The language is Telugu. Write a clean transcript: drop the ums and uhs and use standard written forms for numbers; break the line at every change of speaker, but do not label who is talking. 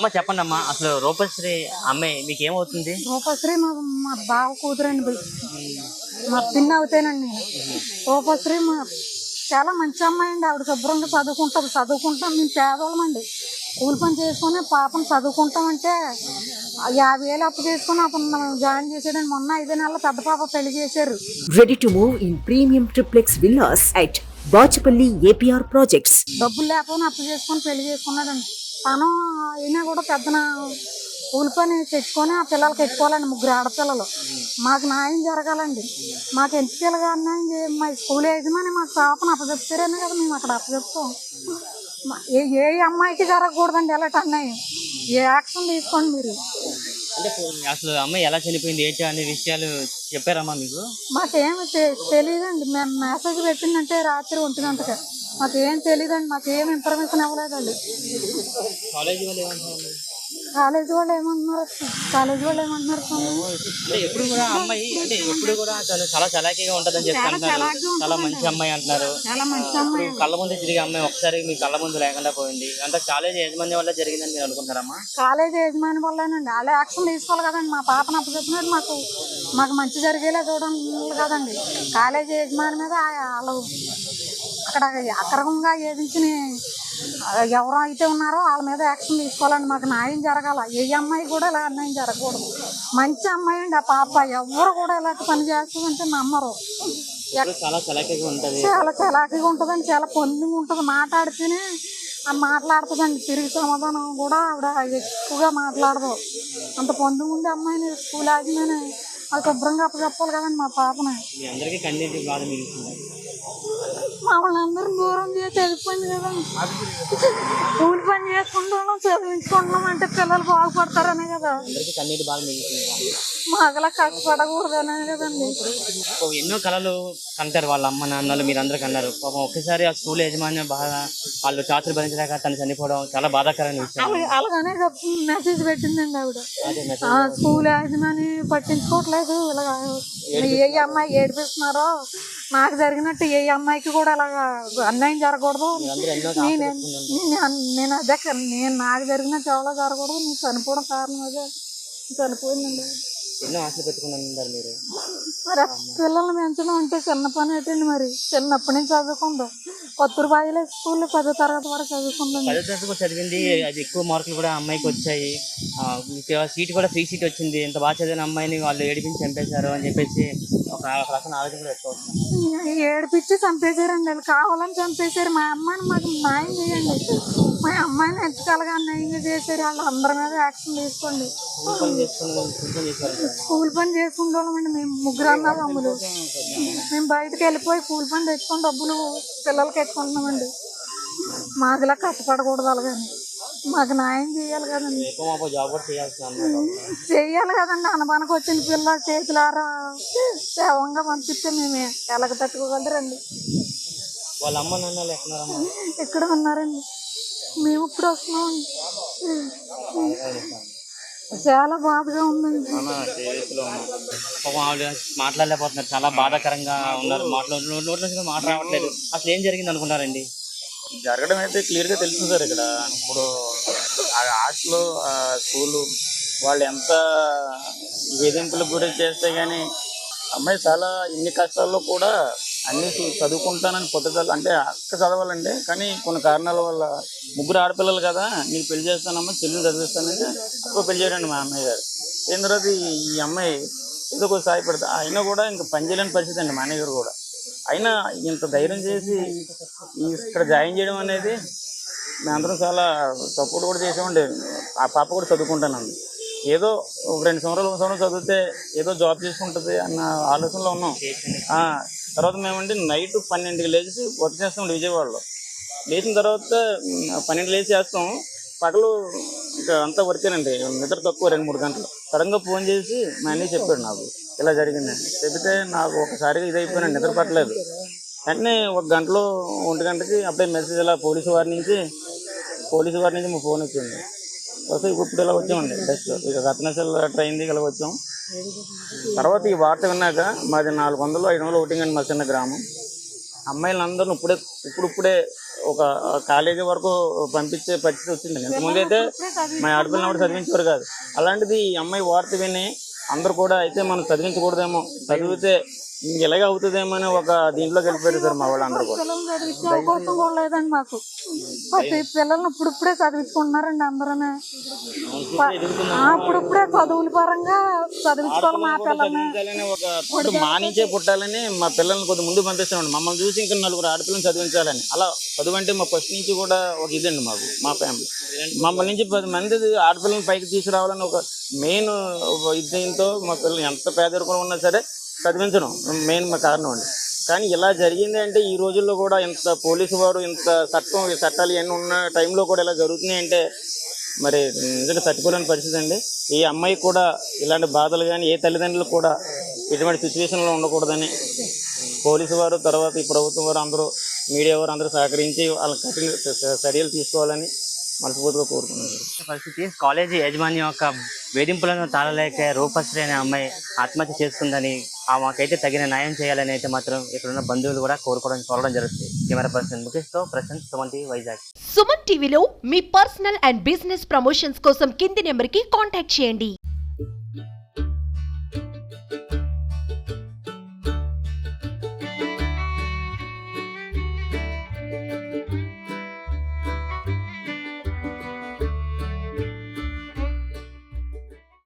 అమ్మ చెప్పండి అమ్మా, అసలు రూపశ్రీ అమ్మాయి మీకు ఏమవుతుంది?
రూపశ్రీ మా బావ కూతురండి. మా పిన్ని అవుతానండి నేను. రూపశ్రీ చాలా మంచి అమ్మాయి అండి. ఆవిడ శుభ్రంగా చదువుకుంటాం. మేము పేదవాళ్ళమండి. కూలి పని చేసుకుని పాపను చదువుకుంటామంటే 50,000 అప్పు చేసుకుని అతను జాయిన్ చేసాడండి. మొన్న 5 నెలల పెద్ద పాప పెళ్లి చేశారు.
Ready to move in premium triplex villas at Bachapalli APR Projects.
డబ్బులు లేకపోయినా అప్పు చేసుకొని పెళ్లి చేసుకున్నాడండి. తను అయినా కూడా పెద్దన కూలి పని తెచ్చుకొని ఆ పిల్లలకి ఎత్తుకోవాలండి. 3 ఆడపిల్లలు. మాకు న్యాయం జరగాలండి. మాకు ఎంతకీలుగా అన్యాయం మా స్కూల్ యజమాని మాకు పాపను అప్పచెప్తారనే కదా మేము అక్కడ అప్పచెప్తాం. ఏ అమ్మాయికి జరగకూడదండి ఎలాంటి అన్యాయం. ఏ యాక్షన్ తీసుకోండి మీరు.
అంటే అసలు అమ్మాయి ఎలా చనిపోయింది ఏంటి అనే విషయాలు చెప్పారమ్మా మీకు?
మాకేమి తెలియదండి. మేము మెసేజ్ పెట్టిందంటే రాత్రి 1 గంటకి. మాకేం తెలియదండి. మాకేం ఇన్ఫర్మేషన్ ఇవ్వలేదండి.
కాలేజీ వాళ్ళు ఏమంటారు?
కాలేజీ వాళ్ళు ఏమంటున్నారు?
అంటే ఎప్పుడు కూడా అమ్మాయి అంటే ఎప్పుడు కూడా చాలా చలాకీగా ఉంటదని చెప్పి అంటున్నారు. చాలా మంచి అమ్మాయి అంటున్నారు.
చాలా మంచి అమ్మాయి.
కళ్ళ ముందు తిరిగే అమ్మాయి ఒకసారి మీ కళ్ళ ముందు లేకుండా పోయింది. అంత కాలేజీ యజమాని వల్ల జరిగిందని మీరు అనుకుంటారమ్మా?
కాలేజీ యజమాని వల్లేనండి. వాళ్ళే యాక్షన్ తీసుకోవాలి కదండి. మా పాపను అప్పచెప్పినట్టు మాకు మంచి జరిగేలా చూడాలి కదండి. కాలేజీ యజమాని మీద వాళ్ళు అక్కడ అక్రమంగా ఏదించిన ఎవరు అయితే ఉన్నారో వాళ్ళ మీద యాక్షన్ తీసుకోవాలండి. మాకు న్యాయం జరగాల. ఏ అమ్మాయి కూడా ఇలా అన్యాయం జరగకూడదు. మంచి అమ్మాయి అండి ఆ పాప. ఎవరు కూడా ఇలాంటి పని చేస్తుందంటే నమ్మరు.
చాలా చలాకీగా ఉంటది.
చాలా చలాకీగా ఉంటుందండి. చాలా పొందిగా ఉంటుంది. మాట్లాడితేనే మాట్లాడుతుందండి. తిరిగి సమాధానం కూడా ఆవిడ ఎక్కువగా మాట్లాడదు. అంత పొందిగా ఉండే అమ్మాయిని స్కూల్ ఆగినానే అది శుభ్రంగా అప్పచెప్పాలి కదండి మా పాపని. మమ్మల్ని అందరూ దూరం చేసి వెళ్ళిపోయింది కదండి. కూలి పని చేసుకుంటున్నాం, చదివించుకుంటున్నాం అంటే పిల్లలు బాగుపడతారనే కదా. మాకలా కష్టపడకూడదనే కదండి.
ఎన్నో కళలు కంటారు వాళ్ళ అమ్మ నాన్నలు, మీరందరూ కన్నారు. పాపం ఒక్కసారి ఆ స్కూల్ యజమాన్యం బాగా వాళ్ళు టార్చర్ భరించలేక తను చనిపోవడం చాలా బాధాకరమైన విషయం.
అలాగనే మెసేజ్ పెట్టిందండి ఆవిడ. స్కూల్ యజమాని పట్టించుకోవట్లేదు. ఇలాగ ఏ అమ్మాయి ఏడిపిస్తున్నారో నాకు జరిగినట్టు ఏ అమ్మాయికి కూడా అలాగా అన్యాయం జరగకూడదు. నేను అదే నాకు జరిగినట్టు ఎవరో జరగకూడదు. నేను చనిపోవడం కారణం అదే. చనిపోయిందండి.
ఎన్నో ఆశలు పెట్టుకున్నారు మీరు.
మరి పిల్లల్ని పెంచడం అంటే చిన్న పని ఏంటండి. మరి చిన్నప్పటి నుంచి చదువుకుందాం. కొత్తూరుబాయిలో స్కూల్లో 10వ తరగతి వరకు చదువుకుందాం.
10వ తరగతి చదివింది. అది ఎక్కువ మార్కులు కూడా అమ్మాయికి వచ్చాయి. సీట్ కూడా ఫ్రీ సీట్ వచ్చింది. ఇంత బాగా చదివిన అమ్మాయిని వాళ్ళు ఏడిపించి చంపేశారు అని చెప్పేసి ఒక రకమైన ఆలోచన కూడా ఎక్కువ వస్తుంది.
ఏడిపించి చంపేశారండి. వాళ్ళు కావాలని చంపేశారు. మా అమ్మాయిని మాకు న్యాయం చేయండి. మా అమ్మాయిని ఎంతకాలగా అన్యాయంగా చేశారు. వాళ్ళు అందరి మీద యాక్షన్ తీసుకోండి. కూలి పని చేసుకుంటామండి మేము. 3 అన్నదమ్ములు. మేము బయటకు వెళ్ళిపోయి కూలి పని తెచ్చుకొని డబ్బులు పిల్లలకి ఎత్తుకుంటున్నామండి. మాకు ఇలా కష్టపడకూడదు. అలాగని మాకు న్యాయం చేయాలి కదండి. చెయ్యాలి కదండి. అనబానికి వచ్చిన పిల్ల చేతులారా సేవంగా పంపిస్తే మేమే ఎలాగ తట్టుకోగలరండి.
వాళ్ళ అమ్మ నాన్నలు
ఎక్కడ ఉన్నారండి. మేము ఇప్పుడు వస్తున్నామండి. చాలా బాధగా ఉందండి.
మాట్లాడలేకపోతున్నారు. చాలా బాధాకరంగా ఉన్నారు. మాట రావట్లేదు. అసలు ఏం జరిగింది అనుకున్నారండి?
జరగడం అయితే క్లియర్గా తెలుస్తుంది సార్. ఇక్కడ ఇప్పుడు హాస్టల్ స్కూలు వాళ్ళు ఎంత వేధింపులకు గురి చేస్తే కానీ అమ్మాయి చాలా ఇన్ని కష్టాల్లో కూడా అన్ని చదువుకుంటానని పద్ధతులు అంటే అక్క చదవాలండి. కానీ కొన్ని కారణాల వల్ల 3 ఆడపిల్లలు కదా, నీకు పెళ్లి చేస్తానమ్మా, చెల్లిని చదివిస్తానని అప్పుడు పెళ్లి చేయడండి మా అమ్మాయి గారు. అయిన తర్వాత ఈ అమ్మాయి ఏదో ఒక సాయి పెడతా అయినా కూడా ఇంకా పని చేయలేని పరిస్థితి అండి మా అన్నయ్య గారు కూడా. అయినా ఇంత ధైర్యం చేసి ఇక్కడ జాయిన్ చేయడం అనేది మేమందరం చాలా సపోర్ట్ కూడా చేసామండి. ఆ పాప కూడా చదువుకుంటానండి. ఏదో 2 సంవత్సరాలు 1 సంవత్సరం చదివితే ఏదో జాబ్ చేసుకుంటుంది అన్న ఆలోచనలో ఉన్నాం. తర్వాత మేమండి నైట్ 12కి లేచి వర్క్ చేస్తాం విజయవాడలో. లేచిన తర్వాత 12 లేచి చేస్తాం. పగలు ఇంకా అంతా వర్కేనండి. నిద్ర తక్కువ 2-3 గంటలు. సడన్గా ఫోన్ చేసి మా అన్నయ్య చెప్పాడు నాకు ఇలా జరిగిందండి. చెబితే నాకు ఒకసారిగా ఇదైపోయినాను, నిద్ర పట్టలేదు. వెంటనే 1 గంటలో 1 గంటకి అప్పుడే మెసేజ్ ఇలా పోలీసు వారి నుంచి మా ఫోన్ వచ్చింది. వస్తే ఇప్పుడు ఇలా వచ్చామండి. జస్ట్ ఇక రత్నచల్ ట్రైన్ ఇలా వచ్చాం. తర్వాత ఈ వార్త విన్నాక మాది 400-500 ఓటింగ్ అండి మా చిన్న గ్రామం. అమ్మాయిలందరూ ఇప్పుడే ఒక కాలేజీ వరకు పంపించే పరిస్థితి వచ్చింది. ఇంతకుముందు అయితే మా ఆడపిల్లని కూడా చదివించేవారు కాదు. అలాంటిది ఈ అమ్మాయి వార్త విని అందరూ కూడా అయితే మనం చదివించకూడదేమో, చదివితే ఇలాగే అవుతుందేమో అని ఒక దీంట్లోకి వెళ్ళిపోయారు సార్ మా వాళ్ళందరూ కూడా.
పిల్లల్ని చదివించే అవకాశం కూడా లేదండి మాకు. ప్రతి పిల్లల్ని ఇప్పుడిప్పుడే చదివించుకుంటున్నారండి అందరూ. ఇప్పుడిప్పుడే చదువుల పరంగా చదివించుకోవాలి మా పిల్లల్ని.
చదివించాలని ఒక పుట్టు మానించే పుట్టాలని మా పిల్లల్ని కొద్ది ముందు పంపిస్తున్నాం. మమ్మల్ని చూసి ఇంకా నలుగురు ఆడపిల్లల్ని చదివించాలని. అలా చదువు అంటే మా ఫస్ట్ నుంచి కూడా ఒక ఇదండి మాకు, మా ఫ్యామిలీ. మమ్మల్ని నుంచి 10 మంది ఆడపిల్లల్ని పైకి తీసుకురావాలని ఒక మెయిన్ దీంతో మా పిల్లలు ఎంత పేదరికం ఉన్నా సరే చదివించడం మెయిన్ మా కారణం అండి. కానీ ఇలా జరిగింది అంటే ఈ రోజుల్లో కూడా ఇంత పోలీసు వారు ఇంత చట్టాలు ఇవన్నీ ఉన్న టైంలో కూడా ఇలా జరుగుతున్నాయి అంటే మరి నిజంగా తట్టుకోలేని పరిస్థితి అండి. ఈ అమ్మాయి కూడా ఇలాంటి బాధలు కానీ ఏ తల్లిదండ్రులు కూడా ఇటువంటి సిచ్యువేషన్లో ఉండకూడదని పోలీసు వారు, తర్వాత ఈ ప్రభుత్వం వారు అందరూ, మీడియా వారు అందరూ సహకరించి వాళ్ళ కఠిన చర్యలు తీసుకోవాలని మనస్ఫూర్తిగా కోరుకున్నాను.
పరిస్థితి కాలేజీ యాజమాన్యం యొక్క వేధింపులను తాళలేక రూపశ్రీ అనే అమ్మాయి ఆత్మహత్య చేసుకుందని, ఆమెకైతే తగిన న్యాయం చేయాలని అయితే మాత్రం ఇక్కడున్న బంధువులు కూడా కోరడం జరుగుతుంది. కెమెరా పర్సన్ ముఖేష్తో ప్రశాంత్, సుమన్ టీవీ, వైజాగ్.
సుమన్ టీవీలో మీ పర్సనల్ అండ్ బిజినెస్ ప్రమోషన్స్ కోసం కింది నెంబర్కి కాంటాక్ట్ చేయండి.